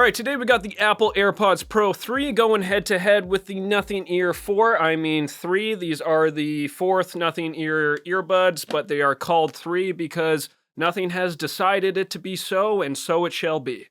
Alright, today we got the Apple AirPods Pro 3 going head to head with the Nothing Ear 4. I mean 3. These are the fourth Nothing Ear earbuds, but they are called 3 because Nothing has decided it to be so, and so it shall be.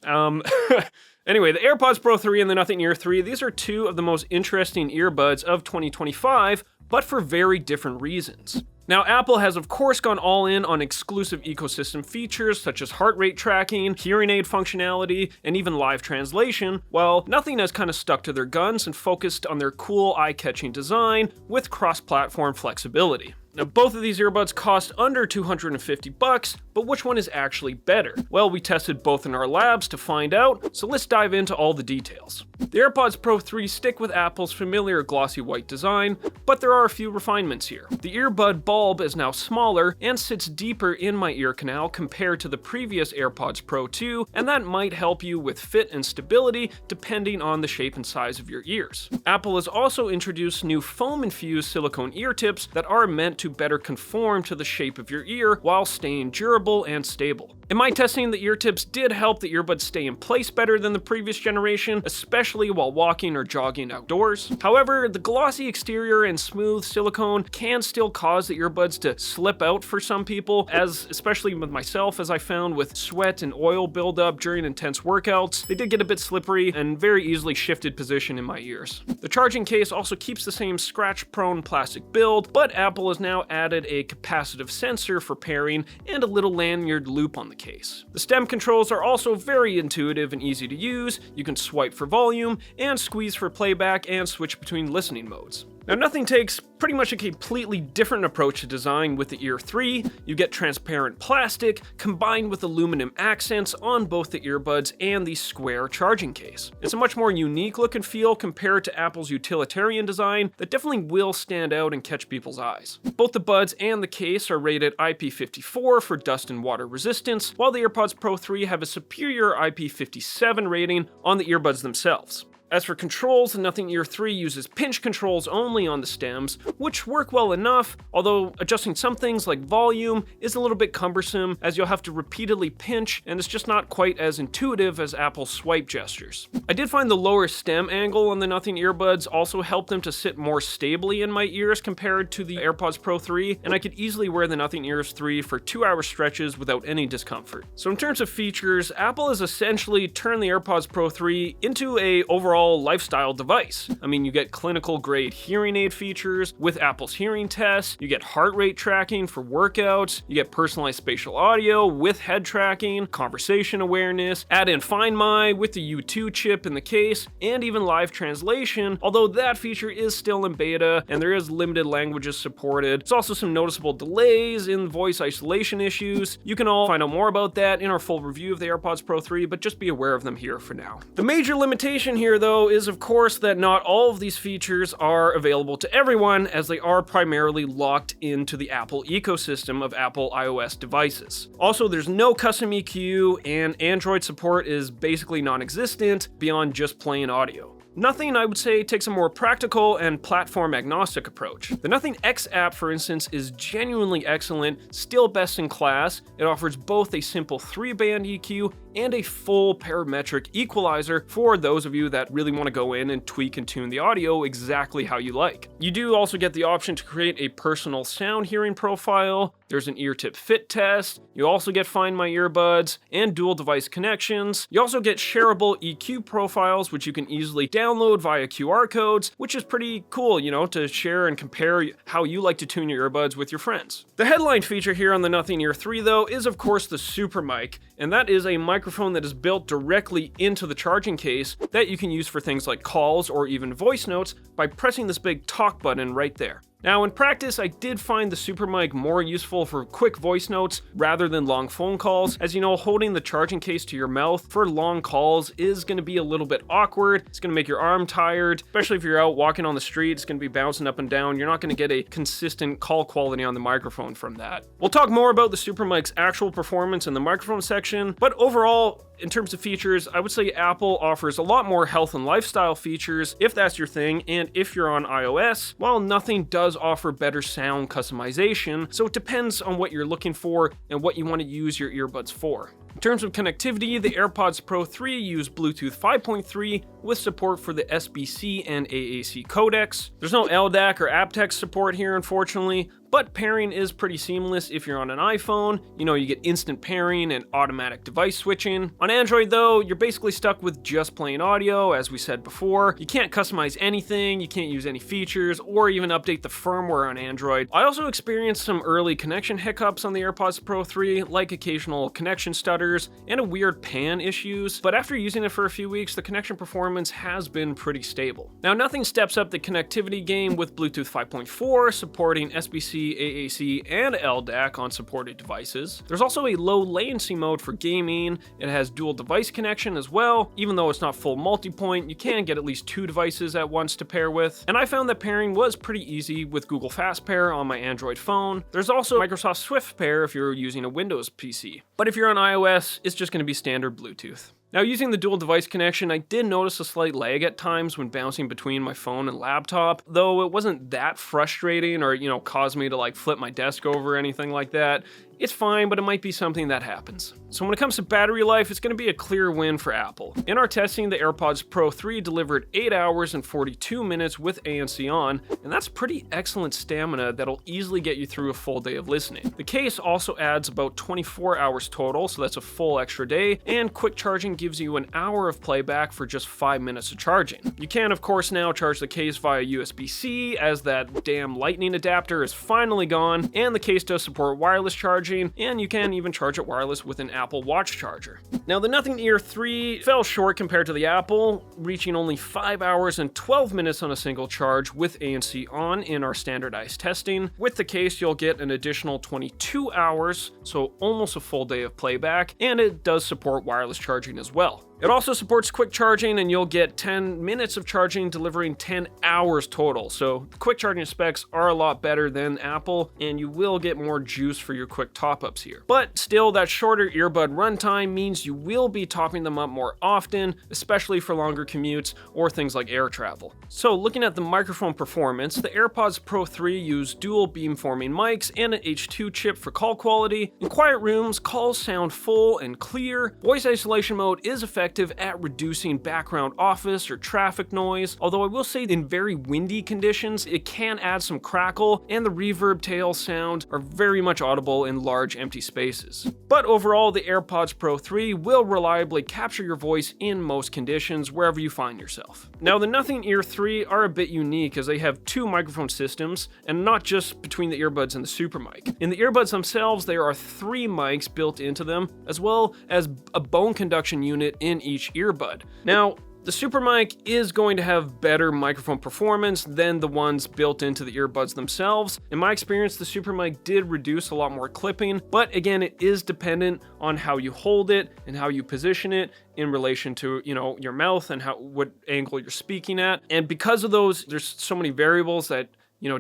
Anyway, the AirPods Pro 3 and the Nothing Ear 3, these are two of the most interesting earbuds of 2025, but for very different reasons. Now, Apple has of course gone all in on exclusive ecosystem features such as heart rate tracking, hearing aid functionality, and even live translation, while Nothing has kind of stuck to their guns and focused on their cool, eye-catching design with cross-platform flexibility. Now, both of these earbuds cost under $250, but which one is actually better? Well, we tested both in our labs to find out, so let's dive into all the details. The AirPods Pro 3 stick with Apple's familiar glossy white design, but there are a few refinements here. The earbud bulb is now smaller and sits deeper in my ear canal compared to the previous AirPods Pro 2, and that might help you with fit and stability depending on the shape and size of your ears. Apple has also introduced new foam-infused silicone ear tips that are meant to better conform to the shape of your ear while staying durable and stable. In my testing, the ear tips did help the earbuds stay in place better than the previous generation, especially while walking or jogging outdoors. However, the glossy exterior and smooth silicone can still cause the earbuds to slip out for some people, especially with myself, as I found with sweat and oil buildup during intense workouts. They did get a bit slippery and very easily shifted position in my ears. The charging case also keeps the same scratch-prone plastic build, but Apple has now added a capacitive sensor for pairing and a little lanyard loop on the case. The stem controls are also very intuitive and easy to use. You can swipe for volume and squeeze for playback and switch between listening modes. Now, Nothing takes pretty much a completely different approach to design with the Ear 3. You get transparent plastic combined with aluminum accents on both the earbuds and the square charging case. It's a much more unique look and feel compared to Apple's utilitarian design that definitely will stand out and catch people's eyes. Both the buds and the case are rated IP54 for dust and water resistance, while the AirPods Pro 3 have a superior IP57 rating on the earbuds themselves. As for controls, the Nothing Ear 3 uses pinch controls only on the stems, which work well enough, although adjusting some things like volume is a little bit cumbersome as you'll have to repeatedly pinch, and it's just not quite as intuitive as Apple's swipe gestures. I did find the lower stem angle on the Nothing earbuds also helped them to sit more stably in my ears compared to the AirPods Pro 3, and I could easily wear the Nothing Ears 3 for 2-hour stretches without any discomfort. So in terms of features, Apple has essentially turned the AirPods Pro 3 into a overall lifestyle device. I mean, you get clinical grade hearing aid features with Apple's hearing tests, you get heart rate tracking for workouts, you get personalized spatial audio with head tracking, conversation awareness, add in Find My with the U2 chip in the case, and even live translation, although that feature is still in beta and there is limited languages supported. There's also some noticeable delays in voice isolation issues. You can all find out more about that in our full review of the AirPods Pro 3, but just be aware of them here for now. The major limitation here though is of course that not all of these features are available to everyone, as they are primarily locked into the Apple ecosystem of Apple iOS devices. Also, there's no custom EQ, and Android support is basically non-existent beyond just plain audio. Nothing, I would say, takes a more practical and platform-agnostic approach. The Nothing X app, for instance, is genuinely excellent, still best in class. It offers both a simple 3-band EQ and a full parametric equalizer for those of you that really want to go in and tweak and tune the audio exactly how you like. You do also get the option to create a personal sound hearing profile. There's an ear tip fit test. You also get Find My earbuds and dual device connections. You also get shareable EQ profiles, which you can easily download via QR codes, which is pretty cool, to share and compare how you like to tune your earbuds with your friends. The headline feature here on the Nothing Ear 3 though is of course the Super Mic, and that is a microphone that is built directly into the charging case that you can use for things like calls or even voice notes by pressing this big talk button right there. Now, in practice, I did find the Super Mic more useful for quick voice notes rather than long phone calls. As you know, holding the charging case to your mouth for long calls is going to be a little bit awkward. It's going to make your arm tired, especially if you're out walking on the street. It's going to be bouncing up and down. You're not going to get a consistent call quality on the microphone from that. We'll talk more about the Super Mic's actual performance in the microphone section, but overall, in terms of features, I would say Apple offers a lot more health and lifestyle features if that's your thing, and if you're on iOS, while Nothing does offer better sound customization, so it depends on what you're looking for and what you want to use your earbuds for. In terms of connectivity, the AirPods Pro 3 use Bluetooth 5.3 with support for the SBC and AAC codecs. There's no LDAC or aptX support here, unfortunately, but pairing is pretty seamless if you're on an iPhone. You get instant pairing and automatic device switching. On Android though, you're basically stuck with just plain audio, as we said before. You can't customize anything, you can't use any features, or even update the firmware on Android. I also experienced some early connection hiccups on the AirPods Pro 3, like occasional connection stutters and a weird pan issues, but after using it for a few weeks, the connection performance has been pretty stable. Now, Nothing steps up the connectivity game with Bluetooth 5.4, supporting SBC, AAC, and LDAC on supported devices. There's also a low latency mode for gaming. It has dual device connection as well. Even though it's not full multi-point, you can get at least 2 devices at once to pair with. And I found that pairing was pretty easy with Google Fast Pair on my Android phone. There's also Microsoft Swift Pair if you're using a Windows PC. But if you're on iOS, it's just going to be standard Bluetooth. Now, using the dual device connection, I did notice a slight lag at times when bouncing between my phone and laptop, though it wasn't that frustrating or, cause me to flip my desk over or anything like that. It's fine, but it might be something that happens. So when it comes to battery life, it's going to be a clear win for Apple. In our testing, the AirPods Pro 3 delivered 8 hours and 42 minutes with ANC on, and that's pretty excellent stamina that'll easily get you through a full day of listening. The case also adds about 24 hours total, so that's a full extra day, and quick charging gives you an hour of playback for just 5 minutes of charging. You can, of course, now charge the case via USB-C, as that damn lightning adapter is finally gone, and the case does support wireless charging, and you can even charge it wireless with an Apple Watch charger. Now, the Nothing Ear 3 fell short compared to the Apple, reaching only 5 hours and 12 minutes on a single charge with ANC on in our standardized testing. With the case, you'll get an additional 22 hours, so almost a full day of playback, and it does support wireless charging as well. It also supports quick charging, and you'll get 10 minutes of charging, delivering 10 hours total. So the quick charging specs are a lot better than Apple, and you will get more juice for your quick top-ups here. But still, that shorter earbud runtime means you will be topping them up more often, especially for longer commutes or things like air travel. So looking at the microphone performance, the AirPods Pro 3 use dual beamforming mics and an H2 chip for call quality. In quiet rooms, calls sound full and clear. Voice isolation mode is effective at reducing background office or traffic noise, although I will say in very windy conditions, it can add some crackle, and the reverb tail sound are very much audible in large empty spaces. But overall, the AirPods Pro 3 will reliably capture your voice in most conditions wherever you find yourself. Now, the Nothing Ear 3 are a bit unique as they have 2 microphone systems, and not just between the earbuds and the super mic. In the earbuds themselves, there are 3 mics built into them, as well as a bone conduction unit in each earbud. Now, the super mic is going to have better microphone performance than the ones built into the earbuds themselves. In my experience, the super mic did reduce a lot more clipping, but again, it is dependent on how you hold it and how you position it in relation to, your mouth and what angle you're speaking at. And because of those, there's so many variables that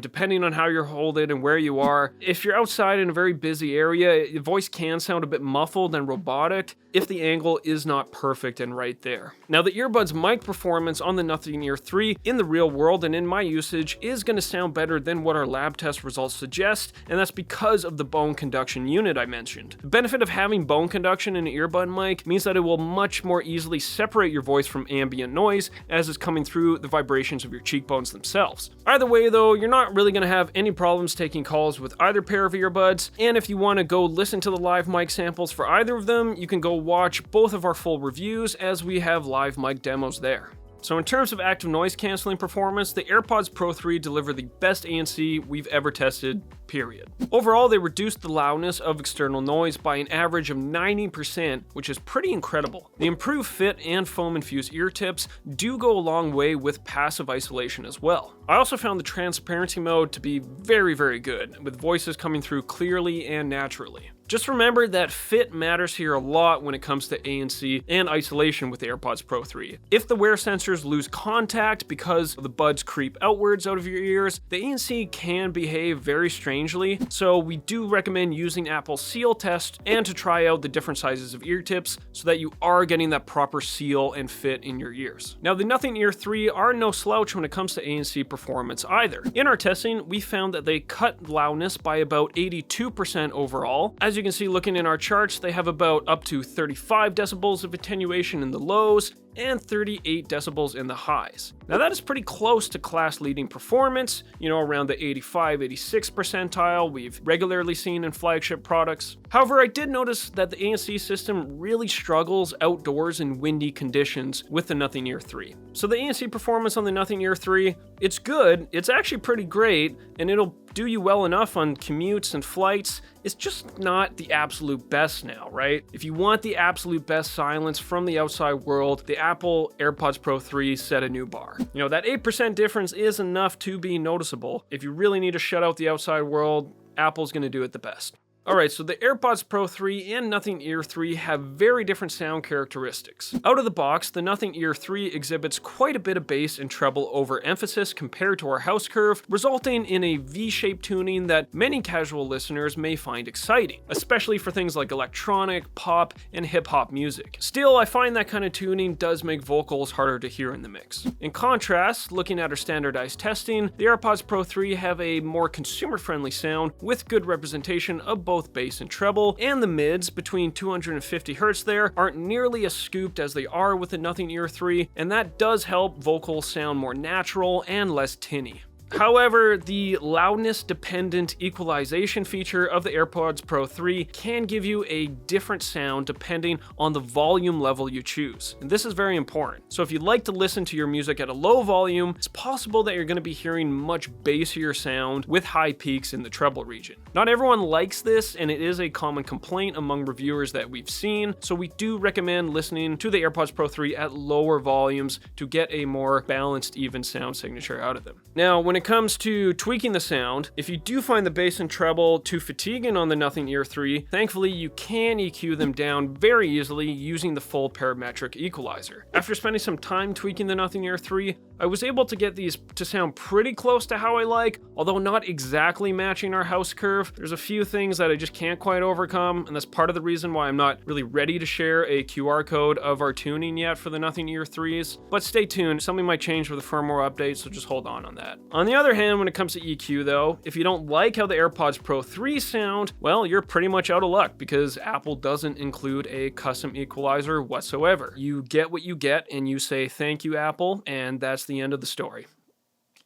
depending on how you hold it and where you are. If you're outside in a very busy area, your voice can sound a bit muffled and robotic if the angle is not perfect and right there. Now, the earbuds mic performance on the Nothing Ear 3 in the real world and in my usage is going to sound better than what our lab test results suggest, and that's because of the bone conduction unit I mentioned. The benefit of having bone conduction in an earbud mic means that it will much more easily separate your voice from ambient noise as it's coming through the vibrations of your cheekbones themselves. Either way though, you're not really going to have any problems taking calls with either pair of earbuds, and if you want to go listen to the live mic samples for either of them, you can go watch both of our full reviews as we have live mic demos there. So in terms of active noise canceling performance, the AirPods Pro 3 deliver the best ANC we've ever tested, period. Overall, they reduced the loudness of external noise by an average of 90%, which is pretty incredible. The improved fit and foam-infused ear tips do go a long way with passive isolation as well. I also found the transparency mode to be very, very good, with voices coming through clearly and naturally. Just remember that fit matters here a lot when it comes to ANC and isolation with the AirPods Pro 3. If the wear sensors lose contact because the buds creep outwards out of your ears, the ANC can behave very strangely, so we do recommend using Apple's seal test and to try out the different sizes of ear tips so that you are getting that proper seal and fit in your ears. Now, the Nothing Ear 3 are no slouch when it comes to ANC performance either. In our testing, we found that they cut loudness by about 82% overall. As you can see looking in our charts, they have about up to 35 decibels of attenuation in the lows and 38 decibels in the highs. Now that is pretty close to class-leading performance, around the 85-86 percentile we've regularly seen in flagship products. However, I did notice that the ANC system really struggles outdoors in windy conditions with the Nothing Ear 3. So the ANC performance on the Nothing Ear 3, it's good, it's actually pretty great, and it'll do you well enough on commutes and flights. It's just not the absolute best now, right? If you want the absolute best silence from the outside world, the Apple AirPods Pro 3 set a new bar. That 8% difference is enough to be noticeable. If you really need to shut out the outside world, Apple's gonna do it the best. Alright, so the AirPods Pro 3 and Nothing Ear 3 have very different sound characteristics. Out of the box, the Nothing Ear 3 exhibits quite a bit of bass and treble over emphasis compared to our house curve, resulting in a V-shaped tuning that many casual listeners may find exciting, especially for things like electronic, pop, and hip-hop music. Still, I find that kind of tuning does make vocals harder to hear in the mix. In contrast, looking at our standardized testing, the AirPods Pro 3 have a more consumer-friendly sound with good representation of both bass and treble, and the mids between 250 Hz there aren't nearly as scooped as they are with the Nothing Ear 3, and that does help vocals sound more natural and less tinny. However, the loudness-dependent equalization feature of the AirPods Pro 3 can give you a different sound depending on the volume level you choose, and this is very important. So if you like to listen to your music at a low volume, it's possible that you're going to be hearing much bassier sound with high peaks in the treble region. Not everyone likes this, and it is a common complaint among reviewers that we've seen, so we do recommend listening to the AirPods Pro 3 at lower volumes to get a more balanced, even sound signature out of them. Now, when it comes to tweaking the sound, if you do find the bass and treble too fatiguing on the Nothing Ear 3, thankfully you can EQ them down very easily using the full parametric equalizer. After spending some time tweaking the Nothing Ear 3, I was able to get these to sound pretty close to how I like, although not exactly matching our house curve. There's a few things that I just can't quite overcome, and that's part of the reason why I'm not really ready to share a QR code of our tuning yet for the Nothing Ear 3s. But stay tuned, something might change with a firmware update, so just hold on that. On the other hand, when it comes to EQ though, if you don't like how the AirPods Pro 3 sound, well, you're pretty much out of luck because Apple doesn't include a custom equalizer whatsoever. You get what you get and you say thank you, Apple, and that's the end of the story.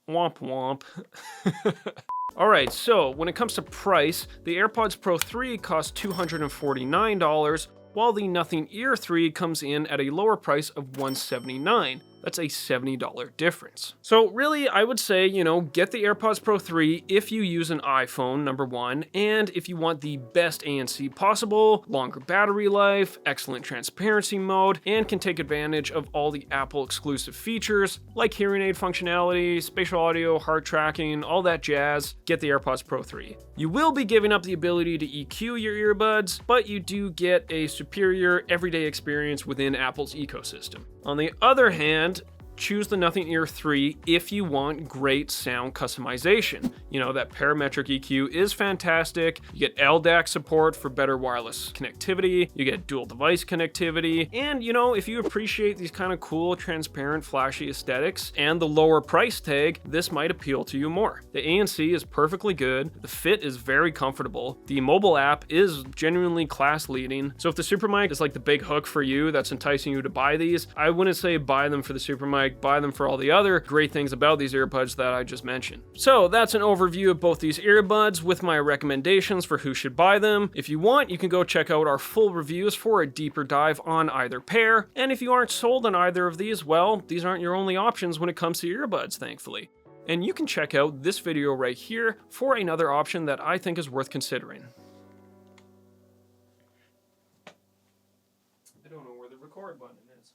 Womp womp. Alright, so when it comes to price, the AirPods Pro 3 costs $249, while the Nothing Ear 3 comes in at a lower price of $179. That's a $70 difference. So really, I would say, get the AirPods Pro 3 if you use an iPhone, number one, and if you want the best ANC possible, longer battery life, excellent transparency mode, and can take advantage of all the Apple exclusive features like hearing aid functionality, spatial audio, heart tracking, all that jazz, get the AirPods Pro 3. You will be giving up the ability to EQ your earbuds, but you do get a superior everyday experience within Apple's ecosystem. On the other hand, choose the Nothing Ear 3 if you want great sound customization. That parametric EQ is fantastic. You get LDAC support for better wireless connectivity. You get dual device connectivity. And, if you appreciate these kind of cool, transparent, flashy aesthetics and the lower price tag, this might appeal to you more. The ANC is perfectly good. The fit is very comfortable. The mobile app is genuinely class leading. So if the Super Mic is like the big hook for you that's enticing you to buy these, I wouldn't say buy them for the Super Mic, buy them for all the other great things about these earbuds that I just mentioned. So that's an overview of both these earbuds with my recommendations for who should buy them. If you want, you can go check out our full reviews for a deeper dive on either pair. And if you aren't sold on either of these, well, these aren't your only options when it comes to earbuds, thankfully. And you can check out this video right here for another option that I think is worth considering. I don't know where the record button is.